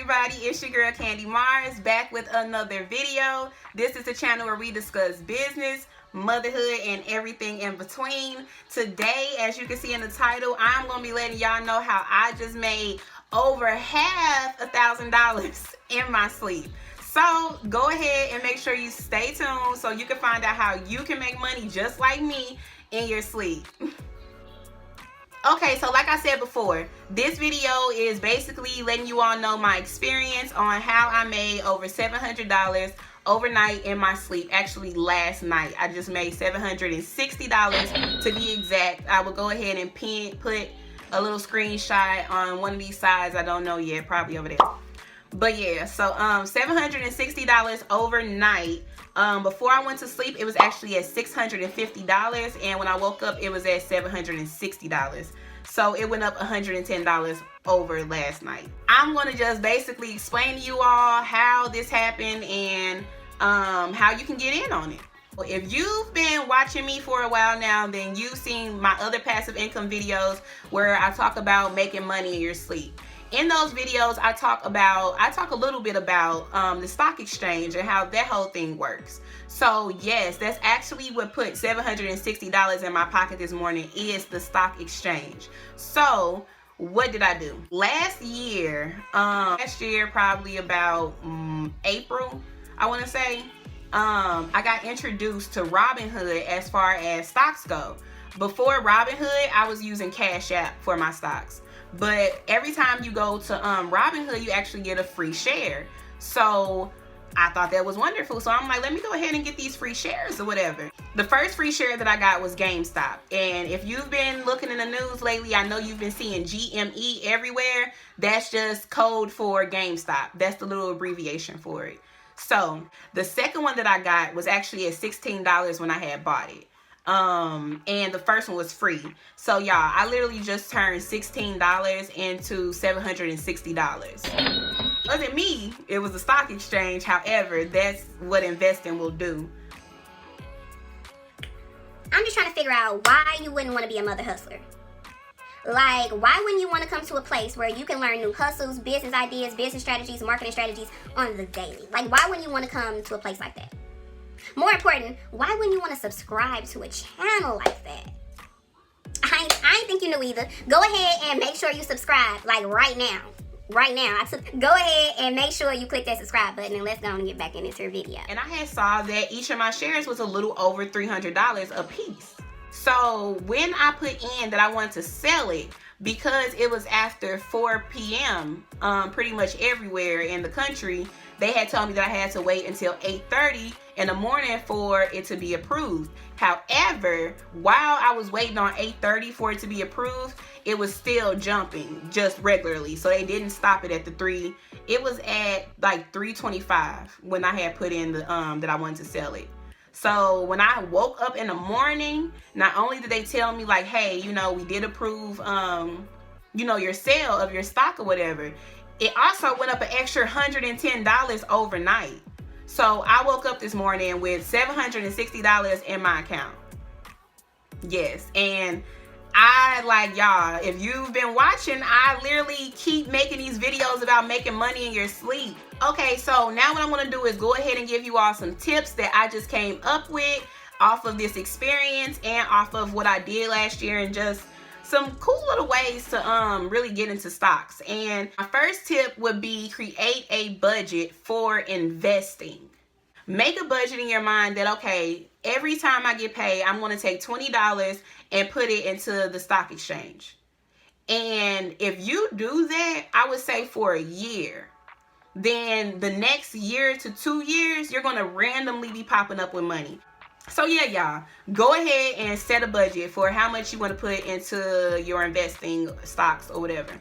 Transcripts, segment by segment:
everybody, it's your girl Kandi Mars back with another video. This is a channel where we discuss business, motherhood, and everything in between. Today, as you can see in the title, I'm going to be letting y'all know how I just made over half $1,000 in my sleep. So go ahead and make sure you stay tuned so you can find out how you can make money just like me in your sleep. Okay, so like I said before, this video is basically letting you all know my experience on how I made over $700 overnight in my sleep. Actually, last night I just made $760 to be exact. I will go ahead and put a little screenshot on one of these sides. I don't know yet, probably over there. But yeah, so $760 overnight. Before I went to sleep, it was actually at $650, and when I woke up, it was at $760. So it went up $110 over last night. I'm gonna just basically explain to you all how this happened and how you can get in on it. If you've been watching me for a while now, then you've seen my other passive income videos where I talk about making money in your sleep. In those videos, I talk a little bit about the stock exchange and how that whole thing works. So yes, that's actually what put $760 in my pocket this morning, is the stock exchange. So what did I do? Last year, probably about April, I want to say, I got introduced to Robinhood as far as stocks go. Before Robinhood, I was using CASHAPP for my stocks. But every time you go to Robinhood, you actually get a free share. So I thought that was wonderful. So I'm like, let me go ahead and get these free shares or whatever. The first free share that I got was GameStop. And if you've been looking in the news lately, I know you've been seeing GME everywhere. That's just code for GameStop. That's the little abbreviation for it. So the second one that I got was actually at $16 when I had bought it. And the first one was free. So y'all, I literally just turned $16 into $760. Wasn't me, it was the stock exchange. However, that's what investing will do. I'm just trying to figure out why you wouldn't want to be a mother hustler. Like, why wouldn't you want to come to a place where you can learn new hustles, business ideas, business strategies, marketing strategies on the daily? Like, why wouldn't you want to come to a place like that? More important, why wouldn't you want to subscribe to a channel like that? I ain't think you knew either. Go ahead and make sure you subscribe, like right now. Right now. Go ahead and make sure you click that subscribe button, and let's go and get back in this here video. And I had saw that each of my shares was a little over $300 a piece. So when I put in that I wanted to sell it, because it was after 4 p.m. Pretty much everywhere in the country, they had told me that I had to wait until 8:30 in the morning for it to be approved. However, while I was waiting on 8:30 for it to be approved, it was still jumping just regularly. So they didn't stop it at the 3. It was at like 3:25 when I had put in the that I wanted to sell it. So when I woke up in the morning, not only did they tell me like, hey, you know, we did approve, you know, your sale of your stock or whatever, it also went up an extra $110 overnight. So I woke up this morning with $760 in my account. Yes, and y'all, if you've been watching, I literally keep making these videos about making money in your sleep. Okay, so now what I'm going to do is go ahead and give you all some tips that I just came up with off of this experience and off of what I did last year, and just some cool little ways to really get into stocks. And my first tip would be create a budget for investing. Make a budget in your mind that, okay, every time I get paid, I'm going to take $20 and put it into the stock exchange. And if you do that, I would say for a year, then the next year to 2 years, you're going to randomly be popping up with money. So yeah, y'all, go ahead and set a budget for how much you want to put into your investing stocks or whatever.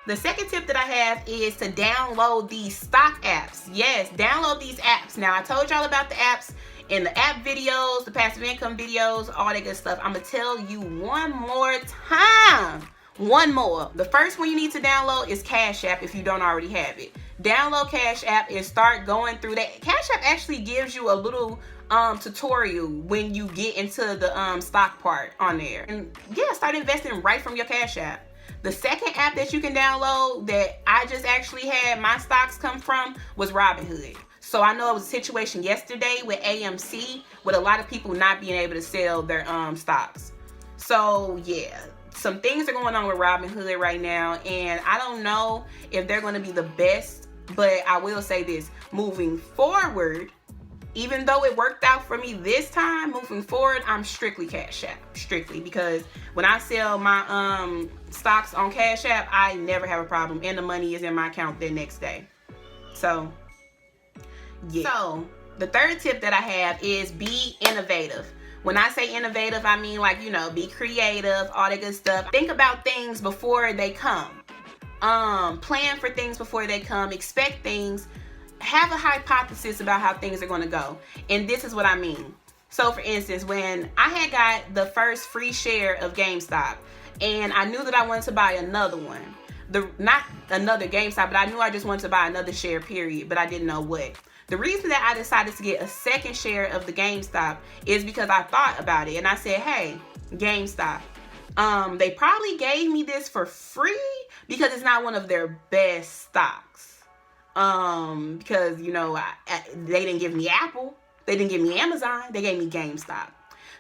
The second tip that I have is to download these stock apps. Yes, download these apps. Now, I told y'all about the apps in the app videos, the passive income videos, all that good stuff. I'm going to tell you one more time. One more. The first one you need to download is CASHAPP if you don't already have it. Download CASHAPP and start going through that. CASHAPP actually gives you a little tutorial when you get into the stock part on there. And yeah, start investing right from your CASHAPP. The second app that you can download that I just actually had my stocks come from was Robinhood. So I know it was a situation yesterday with AMC with a lot of people not being able to sell their stocks. So yeah, some things are going on with Robinhood right now, and I don't know if they're going to be the best, but I will say this, moving forward, even though it worked out for me this time, moving forward, I'm strictly Cash App. Strictly, because when I sell my stocks on Cash App, I never have a problem, and the money is in my account the next day. So, yeah. So, the third tip that I have is be innovative. When I say innovative, I mean like, you know, be creative, all that good stuff. Think about things before they come. Plan for things before they come. Expect things. Have a hypothesis about how things are going to go. And this is what I mean. So for instance, when I had got the first free share of GameStop, and I knew that I wanted to buy another one, not another GameStop, but I knew I just wanted to buy another share, period, but I didn't know what. The reason that I decided to get a second share of the GameStop is because I thought about it, and I said, hey, GameStop, they probably gave me this for free because it's not one of their best stocks. Because, you know, they didn't give me Apple, they didn't give me Amazon, they gave me GameStop.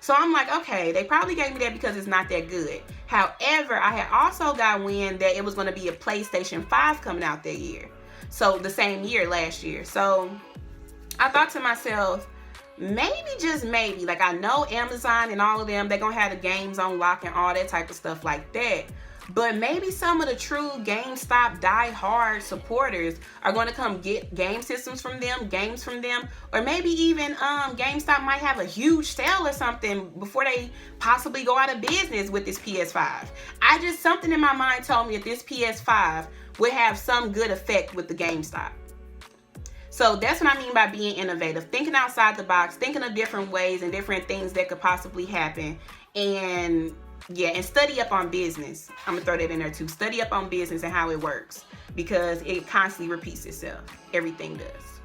So I'm like, okay, they probably gave me that because it's not that good. However, I had also got wind that it was going to be a PlayStation 5 coming out that year. So the same year, last year. So I thought to myself, maybe, just maybe, like I know Amazon and all of them, they're going to have the games on lock and all that type of stuff like that. But maybe some of the true GameStop die-hard supporters are going to come get game systems from them, games from them, or maybe even GameStop might have a huge sale or something before they possibly go out of business with this PS5. Something in my mind told me that this PS5 would have some good effect with the GameStop. So that's what I mean by being innovative, thinking outside the box, thinking of different ways and different things that could possibly happen. And yeah, and study up on business. I'm gonna throw that in there too. Study up on business and how it works, because it constantly repeats itself. Everything does.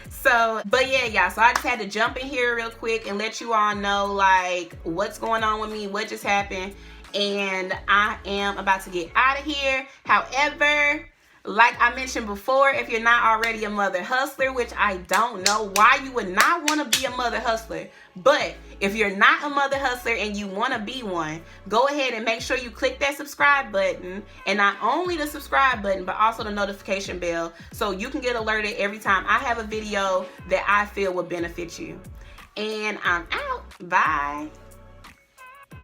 So, but yeah, y'all. So I just had to jump in here real quick and let you all know like what's going on with me, what just happened, and I am about to get out of here. However, like I mentioned before, if you're not already a mother hustler, which I don't know why you would not want to be a mother hustler, but if you're not a mother hustler and you want to be one, go ahead and make sure you click that subscribe button, and not only the subscribe button, but also the notification bell, so you can get alerted every time I have a video that I feel will benefit you. And I'm out. Bye.